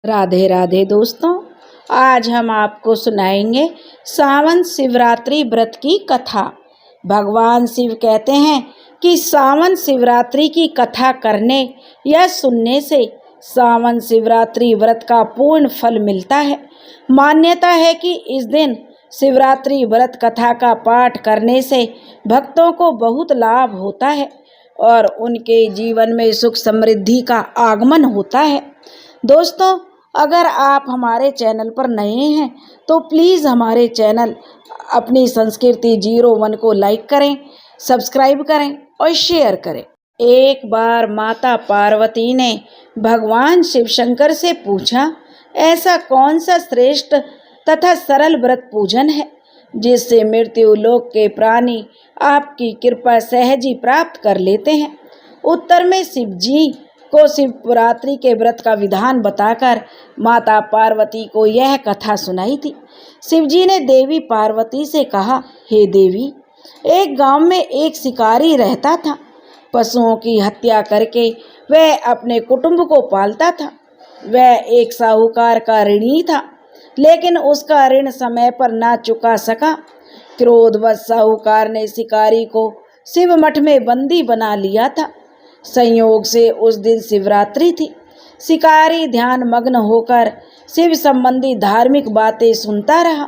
राधे राधे दोस्तों, आज हम आपको सुनाएंगे सावन शिवरात्रि व्रत की कथा। भगवान शिव कहते हैं कि सावन शिवरात्रि की कथा करने या सुनने से सावन शिवरात्रि व्रत का पूर्ण फल मिलता है। मान्यता है कि इस दिन शिवरात्रि व्रत कथा का पाठ करने से भक्तों को बहुत लाभ होता है और उनके जीवन में सुख समृद्धि का आगमन होता है। दोस्तों, अगर आप हमारे चैनल पर नए हैं तो प्लीज़ हमारे चैनल अपनी संस्कृति 01 को लाइक करें, सब्सक्राइब करें और शेयर करें। एक बार माता पार्वती ने भगवान शिव शंकर से पूछा, ऐसा कौन सा श्रेष्ठ तथा सरल व्रत पूजन है जिससे मृत्यु लोक के प्राणी आपकी कृपा सहज ही प्राप्त कर लेते हैं। उत्तर में शिव जी को शिवरात्रि के व्रत का विधान बताकर माता पार्वती को यह कथा सुनाई थी। शिवजी ने देवी पार्वती से कहा, हे देवी, एक गांव में एक शिकारी रहता था। पशुओं की हत्या करके वह अपने कुटुंब को पालता था। वह एक साहूकार का ऋणी था, लेकिन उसका ऋण समय पर ना चुका सका। क्रोधवश साहूकार ने शिकारी को शिव मठ में बंदी बना लिया था। संयोग से उस दिन शिवरात्रि थी। शिकारी ध्यान मग्न होकर शिव संबंधी धार्मिक बातें सुनता रहा।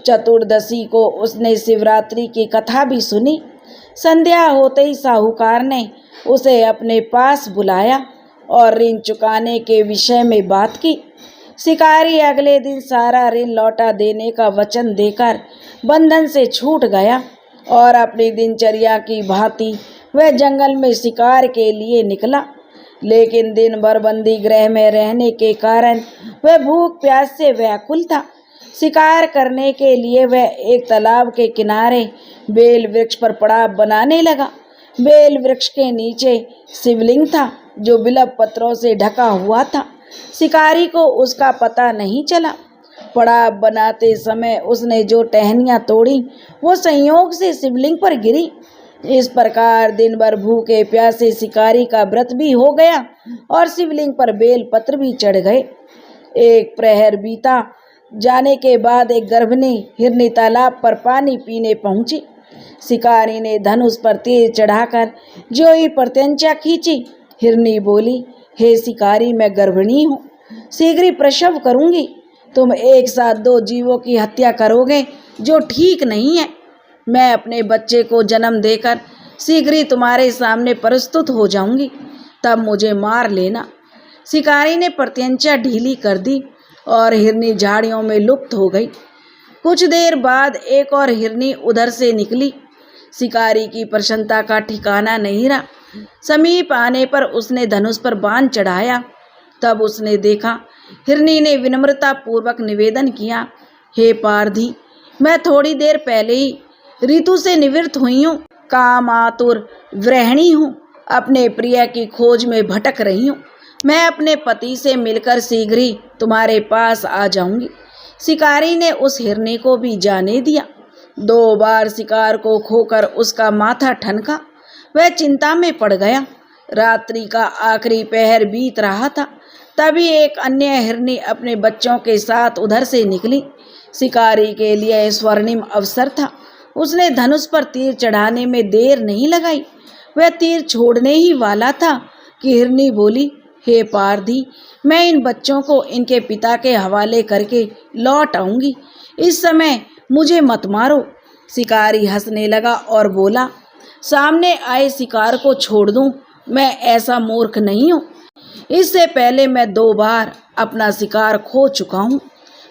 चतुर्दशी को उसने शिवरात्रि की कथा भी सुनी। संध्या होते ही साहूकार ने उसे अपने पास बुलाया और ऋण चुकाने के विषय में बात की। शिकारी अगले दिन सारा ऋण लौटा देने का वचन देकर बंधन से छूट गया और अपनी दिनचर्या की भांति वह जंगल में शिकार के लिए निकला। लेकिन दिन भर बंदी गृह में रहने के कारण वह भूख प्यास से व्याकुल था। शिकार करने के लिए वह एक तालाब के किनारे बेल वृक्ष पर पड़ाव बनाने लगा। बेल वृक्ष के नीचे शिवलिंग था जो बिल्व पत्रों से ढका हुआ था। शिकारी को उसका पता नहीं चला। पड़ाव बनाते समय उसने जो टहनियाँ तोड़ी वो संयोग से शिवलिंग पर गिरी। इस प्रकार दिन भर भूखे प्यासे शिकारी का व्रत भी हो गया और शिवलिंग पर बेल पत्र भी चढ़ गए। एक प्रहर बीता जाने के बाद एक गर्भिणी हिरनी तालाब पर पानी पीने पहुंची। शिकारी ने धनुष पर तीर चढ़ाकर जो ही प्रत्यंचा खींची। हिरनी बोली, हे शिकारी, मैं गर्भिणी हूँ, शीघ्र ही प्रसव करूँगी। तुम एक साथ दो जीवों की हत्या करोगे जो ठीक नहीं है। मैं अपने बच्चे को जन्म देकर शीघ्र ही तुम्हारे सामने प्रस्तुत हो जाऊंगी, तब मुझे मार लेना। शिकारी ने प्रत्यंचा ढीली कर दी और हिरनी झाड़ियों में लुप्त हो गई। कुछ देर बाद एक और हिरनी उधर से निकली। शिकारी की प्रसन्नता का ठिकाना नहीं रहा। समीप आने पर उसने धनुष पर बाण चढ़ाया। तब उसने देखा, हिरनी ने विनम्रता पूर्वक निवेदन किया, हे पारधी, मैं थोड़ी देर पहले ही ऋतु से निवृत्त हुई हूँ, काम आतुर गृहिणी हूँ, अपने प्रिय की खोज में भटक रही हूँ। मैं अपने पति से मिलकर शीघ्र ही तुम्हारे पास आ जाऊंगी। शिकारी ने उस हिरनी को भी जाने दिया। 2 बार शिकार को खोकर उसका माथा ठनका। वह चिंता में पड़ गया। रात्रि का आखिरी पहर बीत रहा था। तभी एक अन्य हिरनी अपने बच्चों के साथ उधर से निकली। शिकारी के लिए स्वर्णिम अवसर था। उसने धनुष पर तीर चढ़ाने में देर नहीं लगाई। वह तीर छोड़ने ही वाला था कि हिरनी बोली, हे पारधी, मैं इन बच्चों को इनके पिता के हवाले करके लौट आऊंगी। इस समय मुझे मत मारो। शिकारी हंसने लगा और बोला, सामने आए शिकार को छोड़ दूं, मैं ऐसा मूर्ख नहीं हूँ। इससे पहले मैं 2 बार अपना शिकार खो चुका हूँ।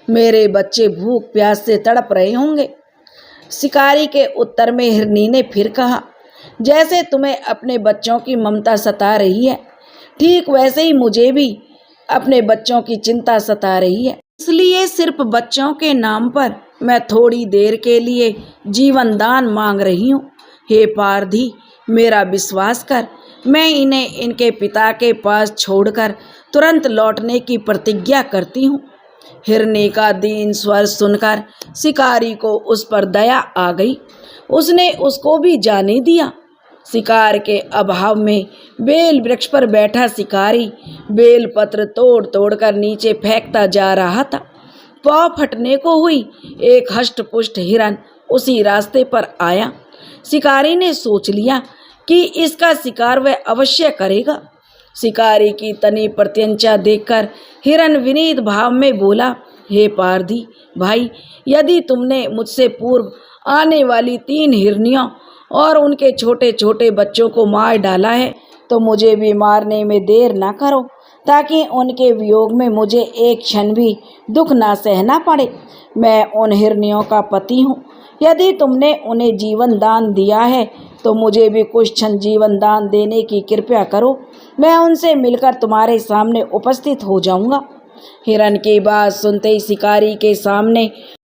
मेरे बच्चे भूख प्यास से तड़प रहे होंगे। शिकारी के उत्तर में हिरनी ने फिर कहा, जैसे तुम्हें अपने बच्चों की ममता सता रही है, ठीक वैसे ही मुझे भी अपने बच्चों की चिंता सता रही है। इसलिए सिर्फ बच्चों के नाम पर मैं थोड़ी देर के लिए जीवन दान मांग रही हूँ। हे पारधी, मेरा विश्वास कर, मैं इन्हें इनके पिता के पास छोड़कर तुरंत लौटने की प्रतिज्ञा करती हूँ। हिरनी का दीन स्वर सुनकर शिकारी को उस पर दया आ गई। उसने उसको भी जाने दिया। शिकार के अभाव में बेल वृक्ष पर बैठा शिकारी बेल पत्र तोड़ तोड़ कर नीचे फेंकता जा रहा था। पाँव फटने को हुई एक हष्ट-पुष्ट हिरन उसी रास्ते पर आया। शिकारी ने सोच लिया कि इसका शिकार वह अवश्य करेगा। शिकारी की तनी प्रत्यंचा देखकर हिरन विनीत भाव में बोला, हे पारधी भाई, यदि तुमने मुझसे पूर्व आने वाली 3 हिरनियों और उनके छोटे छोटे बच्चों को मार डाला है तो मुझे भी मारने में देर ना करो, ताकि उनके वियोग में मुझे एक क्षण भी दुख ना सहना पड़े। मैं उन हिरनियों का पति हूँ। यदि तुमने उन्हें जीवन दान दिया है तो मुझे भी कुछ क्षण जीवन दान देने की कृपा करो। मैं उनसे मिलकर तुम्हारे सामने उपस्थित हो जाऊंगा। हिरन की बात सुनते ही शिकारी के सामने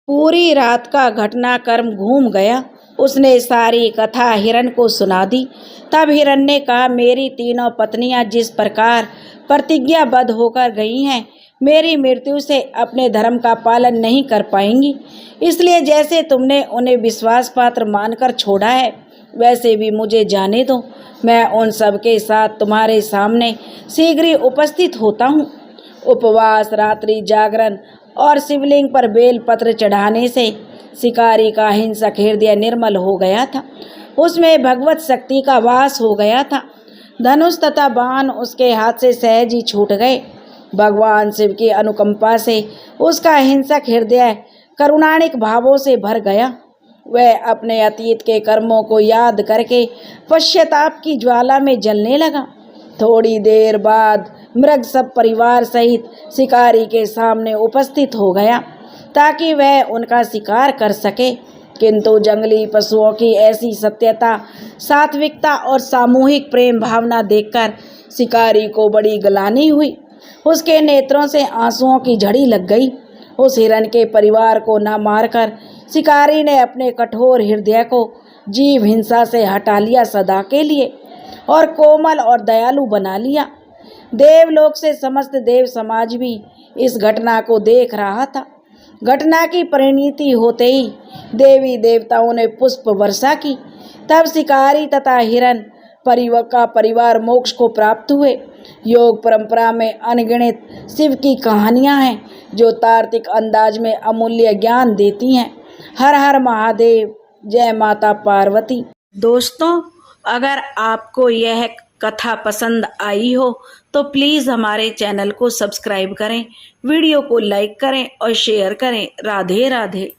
पूरी रात का घटनाक्रम घूम गया। उसने सारी कथा हिरन को सुना दी। तब हिरन ने कहा, मेरी तीनों पत्नियां जिस प्रकार प्रतिज्ञाबद्ध होकर गई हैं, मेरी मृत्यु से अपने धर्म का पालन नहीं कर पाएंगी। इसलिए जैसे तुमने उन्हें विश्वास पात्र मानकर छोड़ा है, वैसे भी मुझे जाने दो। मैं उन सब के साथ तुम्हारे सामने शीघ्र ही उपस्थित होता हूँ। उपवास, रात्रि जागरण और शिवलिंग पर बेल पत्र चढ़ाने से शिकारी का हिंसक हृदय निर्मल हो गया था। उसमें भगवत शक्ति का वास हो गया था। धनुष तथा बाण उसके हाथ से सहज ही छूट गए। भगवान शिव की अनुकंपा से उसका हिंसक हृदय करुणानिक भावों से भर गया। वह अपने अतीत के कर्मों को याद करके पश्चाताप की ज्वाला में जलने लगा। थोड़ी देर बाद मृग सब परिवार सहित शिकारी के सामने उपस्थित हो गया ताकि वह उनका शिकार कर सके। किंतु जंगली पशुओं की ऐसी सत्यता, सात्विकता और सामूहिक प्रेम भावना देखकर शिकारी को बड़ी ग्लानि हुई। उसके नेत्रों से आंसुओं की झड़ी लग गई। उस हिरन के परिवार को न मारकर शिकारी ने अपने कठोर हृदय को जीव हिंसा से हटा लिया सदा के लिए और कोमल और दयालु बना लिया। देवलोक से समस्त देव समाज भी इस घटना को देख रहा था। घटना की परिणति होते ही देवी देवताओं ने पुष्प वर्षा की। तब शिकारी तथा हिरन परिवार मोक्ष को प्राप्त हुए। योग परंपरा में अनगिनत शिव की कहानियां हैं जो तार्किक अंदाज में अमूल्य ज्ञान देती हैं। हर हर महादेव, जय माता पार्वती। दोस्तों, अगर आपको यह कथा पसंद आई हो तो प्लीज़ हमारे चैनल को सब्सक्राइब करें, वीडियो को लाइक करें और शेयर करें। राधे राधे।